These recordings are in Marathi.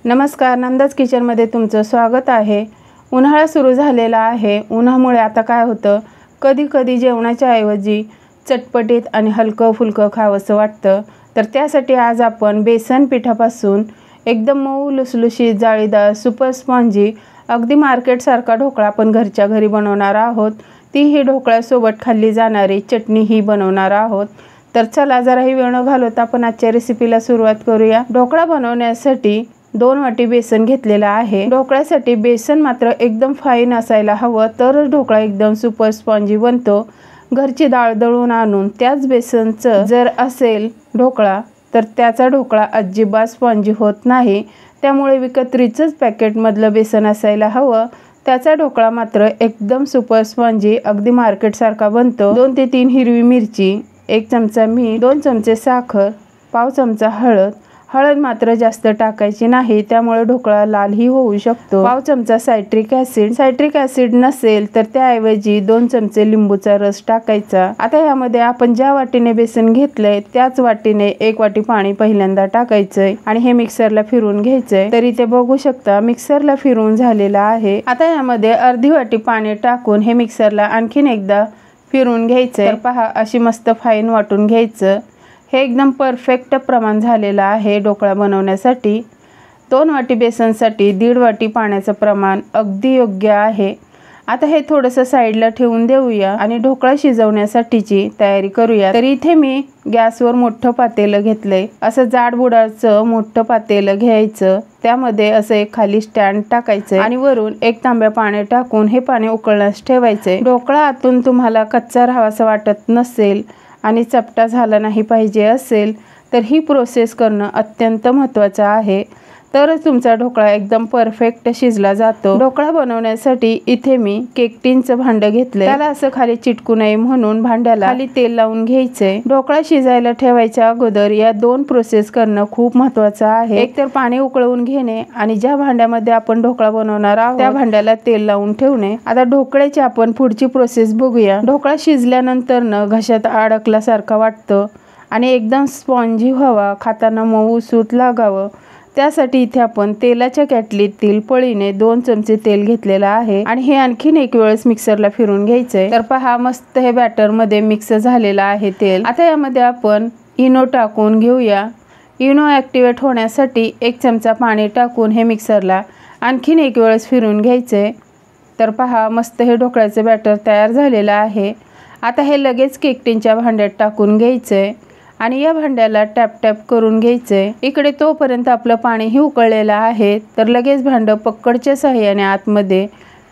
नमस्कार, नंदाज किचनमध्ये तुमचं स्वागत आहे। उन्हाळा सुरू झालेला आहे। उन्हामुळे आता काय होतं, कधी कधी जेवणाच्या ऐवजी चटपटीत आणि हलकं फुलकं खावंसं वाटतं। तर त्यासाठी आज आपण बेसन पिठापासून एकदम मऊ लुसलुशीत जाळीदार सुपर स्पॉन्जी अगदी मार्केटसारखा ढोकळा आपण घरच्या घरी बनवणार आहोत। तीही ढोकळ्यासोबत खाल्ली जाणारी चटणीही बनवणार आहोत। तर चला जराही वेळ न घालवता आपण आजच्या रेसिपीला सुरुवात करूया। ढोकळा बनवण्यासाठी 2 वाटी बेसन घेतलेला आहे। ढोकळ्यासाठी बेसन मात्र एकदम फाईन असायला हवं, तरच ढोकळा एकदम सुपर स्पॉन्जी बनतो। घरची डाळ दळून आणून त्याच बेसनचं जर असेल ढोकळा तर त्याचा ढोकळा अजिबात स्पॉन्जी होत नाही। त्यामुळे विकत्रीचंच पॅकेटमधलं बेसन असायला हवं, त्याचा ढोकळा मात्र एकदम सुपर स्पॉन्जी अगदी मार्केटसारखा बनतो। 2 ते 3 हिरवी मिरची, 1 चमचा मीठ, 2 चमचे साखर, पाव चमचा हळद मात्र जास्त टाकायची नाही, त्यामुळे ढोकळा लालही होऊ शकतो। पाव चमचा सायट्रिक ॲसिड नसेल तर त्याऐवजी 2 चमचे लिंबूचा रस टाकायचा। आता यामध्ये आपण ज्या वाटीने बेसन घेतलंय त्याच वाटीने 1 वाटी पाणी पहिल्यांदा टाकायचंय आणि हे मिक्सरला फिरवून घ्यायचंय। तरी ते बघू शकता मिक्सरला फिरवून झालेलं आहे। आता यामध्ये अर्धी वाटी पाणी टाकून हे मिक्सरला आणखीन एकदा फिरवून घ्यायचंय। तर पहा अशी मस्त फाईन वाटून घ्यायचं। हे एकदम परफेक्ट प्रमाण झालेलं आहे ढोकळा बनवण्यासाठी। 2 वाटी बेसनसाठी 1.5 वाटी पाण्याचं प्रमाण अगदी योग्य आहे। आता हे थोडंसं साईडला ठेवून देऊया आणि ढोकळा शिजवण्यासाठीची तयारी करूया। तर इथे मी गॅसवर मोठं पातेलं घेतलंय। असं जाडबुडाचं मोठं पातेलं घ्यायचं, त्यामध्ये असं एक खाली स्टँड टाकायचं आणि वरून 1 तांब्या पाणी टाकून हे पाणी उकळण्यास ठेवायचंय। ढोकळा आतून तुम्हाला कच्चा राहावासा वाटत नसेल आणि चपटा झाला नाही पाहिजे असेल तर ही प्रोसेस करणं अत्यंत महत्त्वाचं आहे, तरच तुमचा ढोकळा एकदम परफेक्ट शिजला जातो। ढोकळा बनवण्यासाठी इथे मी केक टिनचं भांडं घेतलंय, त्याला असं खाली चिटकू नये म्हणून भांड्याला खाली तेल लावून घ्यायचंय। ढोकळा शिजायला ठेवायच्या अगोदर या 2 प्रोसेस करणं खूप महत्त्वाचं आहे। एक तर पाणी उकळवून घेणे आणि ज्या भांड्यामध्ये आपण ढोकळा बनवणार आहोत त्या भांड्याला तेल लावून ठेवणे। आता ढोकळ्याची आपण पुढची प्रोसेस बघूया। ढोकळा शिजल्यानंतर घशात अडकल्यासारखा वाटतं आणि एकदम स्पॉन्जी व्हावा, खाताना मऊ सूत लागावं, त्यासाठी इथे आपण तेलाच्या कॅटलीतील पळीने 2 चमचे तेल घेतलेलं आहे आणि हे आणखीन एक वेळेस मिक्सरला फिरून घ्यायचंय। तर पहा मस्त हे बॅटर मध्ये मिक्स झालेलं आहे तेल। आता यामध्ये आपण इनो टाकून घेऊया। इनो ॲक्टिवेट होण्यासाठी 1 चमचा पाणी टाकून हे मिक्सरला आणखीन एक वेळेस फिरून घ्यायचंय। तर पहा मस्त हे ढोकळ्याचं बॅटर तयार झालेलं आहे। आता हे लगेच केक टिनच्या भांड्यात टाकून घ्यायचंय आणि या भांड्याला टॅप टॅप करून घ्यायचंय। इकडे तोपर्यंत आपलं पाणीही उकळलेलं आहे। तर लगेच भांडं पक्कडच्या साहाय्याने आतमध्ये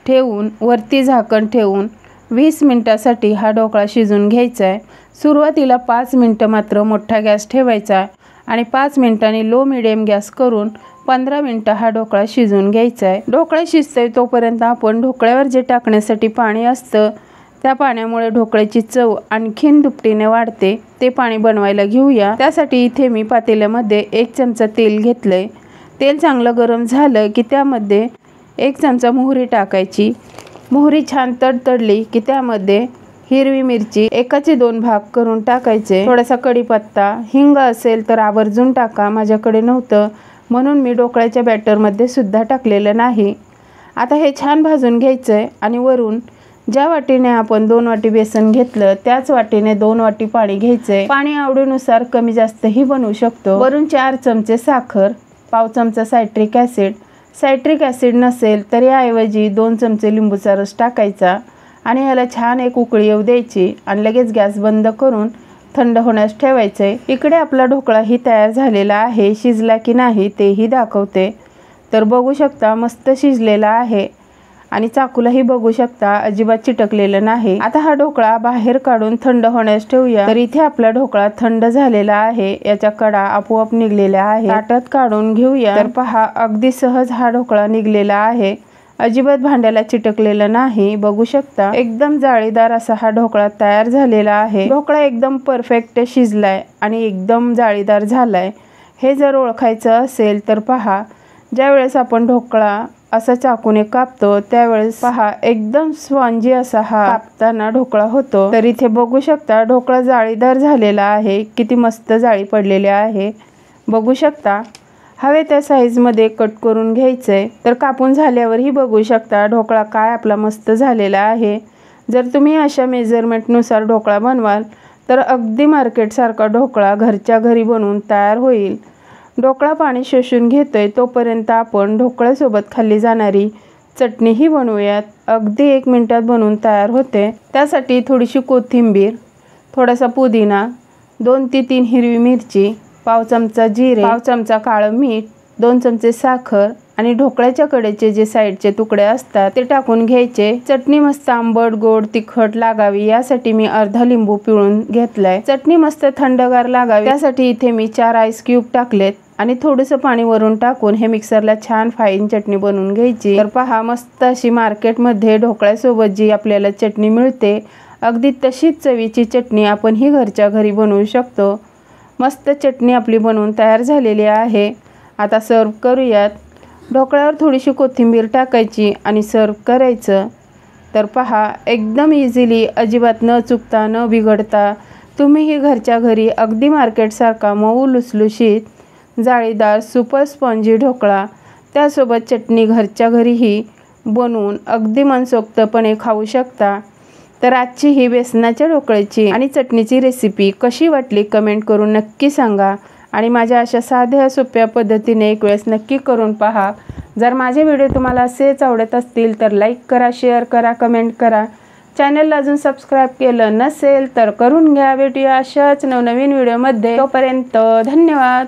ठेवून वरती झाकण ठेवून 20 मिनिटासाठी हा ढोकळा शिजून घ्यायचा आहे। सुरुवातीला 5 मिनिटं मात्र मोठा गॅस ठेवायचा आणि 5 मिनिटांनी लो मिडियम गॅस करून 15 मिनिटं हा ढोकळा शिजून घ्यायचा आहे। ढोकळा शिजतोय तोपर्यंत आपण ढोकळ्यावर जे टाकण्यासाठी पाणी असतं त्या पाण्यामुळे ढोकळ्याची चव आणखीन दुपटीने वाढते। ते पाणी बनवायला घेऊया। त्यासाठी इथे मी पातेल्यामध्ये 1 चमचा तेल घेतलंय। तेल चांगलं गरम झालं की त्यामध्ये 1 चमचा मोहरी टाकायची। मोहरी छान तडतडली की त्यामध्ये हिरवी मिरची 1चे 2 भाग करून टाकायचे। थोडासा कढीपत्ता, हिंग असेल तर आवर्जून टाका, माझ्याकडे नव्हतं म्हणून मी ढोकळ्याच्या बॅटरमध्ये सुद्धा टाकलेलं नाही। आता हे छान भाजून घ्यायचंय आणि वरून ज्या वाटीने आपण 2 वाटी बेसन घेतलं त्याच वाटीने 2 वाटी पाणी घ्यायचंय। पाणी आवडीनुसार कमी जास्तही बनवू शकतो। वरून 4 चमचे साखर, पाव चमचा सायट्रिक ॲसिड नसेल तर याऐवजी 2 चमचे लिंबूचा रस टाकायचा आणि याला छान एक उकळी येऊ द्यायची आणि लगेच गॅस बंद करून थंड होण्यास ठेवायचंय। इकडे आपला ढोकळाही तयार झालेला आहे। शिजला की नाही तेही दाखवते। तर बघू शकता मस्त शिजलेला आहे आणि चाकूलाही बघू शकता अजिबात चिटकलेलं नाही। आता हा ढोकळा बाहेर काढून थंड होण्यास ठेवूया। तर इथे आपला ढोकळा थंड झालेला आहे, याच्या कडा आपोआप निघलेल्या आहे। ताटात काढून घेऊया। तर पहा अगदी सहज हा ढोकळा निघलेला आहे, अजिबात भांड्याला चिटकलेलं नाही। बघू शकता एकदम जाळीदार असा हा ढोकळा तयार झालेला आहे। ढोकळा एकदम परफेक्ट शिजलाय आणि एकदम जाळीदार झालाय। हे जर ओळखायचं असेल तर पहा, ज्या वेळेस आपण ढोकळा असा चाकूने कापतो त्यावेळेस पहा एकदम स्पॉन्जी असा हा कापताना ढोकळा होतो। तर इथे बघू शकता ढोकळा जाळीदार झालेला आहे, किती मस्त जाळी पडलेली आहे। बघू शकता हवे त्या साईजमध्ये कट करून घ्यायचं आहे। तर कापून झाल्यावरही बघू शकता ढोकळा काय आपला मस्त झालेला आहे। जर तुम्ही अशा मेजरमेंटनुसार ढोकळा बनवाल तर अगदी मार्केटसारखा ढोकळा घरच्या घरी बनवून तयार होईल। ढोकळा पाणी शोषून घेतोय तोपर्यंत आपण ढोकळ्यासोबत खाल्ली जाणारी चटणीही बनवूयात। अगदी 1 मिनिटात बनवून तयार होते। त्यासाठी थोडीशी कोथिंबीर, थोडासा पुदिना, 2 ते 3 हिरवी मिरची, पाव चमचा जिरे, पाव चमचा काळं मीठ, 2 चमचे साखर आणि ढोकळ्याच्या कडेचे जे साईडचे तुकडे असतात ते टाकून घ्यायचे। चटणी मस्त आंबट गोड तिखट लागावी यासाठी मी अर्धा लिंबू पिळून घेतलाय। चटणी मस्त थंडगार लागावी त्यासाठी इथे मी 4 आईस क्यूब टाकलेत आणि थोडंसं पाणी वरून टाकून हे मिक्सरला छान फाईन चटणी बनवून घ्यायची। तर पहा मस्त अशी मार्केटमध्ये ढोकळ्यासोबत जी आपल्याला चटणी मिळते अगदी तशीच चवीची चटणी आपण ही घरच्या घरी बनवू शकतो। मस्त चटणी आपली बनवून तयार झालेली आहे। आता सर्व करूयात। ढोकळ्यावर थोडीशी कोथिंबीर टाकायची आणि सर्व करायचं। तर पहा एकदम इझिली अजिबात न चुकता न बिघडता तुम्ही ही घरच्या घरी अगदी मार्केटसारखा मऊ लुसलुशीत जाळीदार सुपर स्पॉन्जी ढोकळा त्यासोबत चटणी घरच्या घरीही बनवून अगदी मनसोक्तपणे खाऊ शकता। तर आजची ही बेसनाच्या ढोकळ्याची आणि चटणीची रेसिपी कशी वाटली कमेंट करून नक्की सांगा आणि माझ्या अशा साध्या सोप्या पद्धतीने एक वेळेस नक्की करून पहा। जर माझे व्हिडिओ तुम्हाला असेच आवडत असतील तर लाईक करा, शेअर करा, कमेंट करा। चॅनलला अजून सबस्क्राईब केलं नसेल तर करून घ्या। भेटूया अशाच नवनवीन व्हिडिओमध्ये। तोपर्यंत धन्यवाद।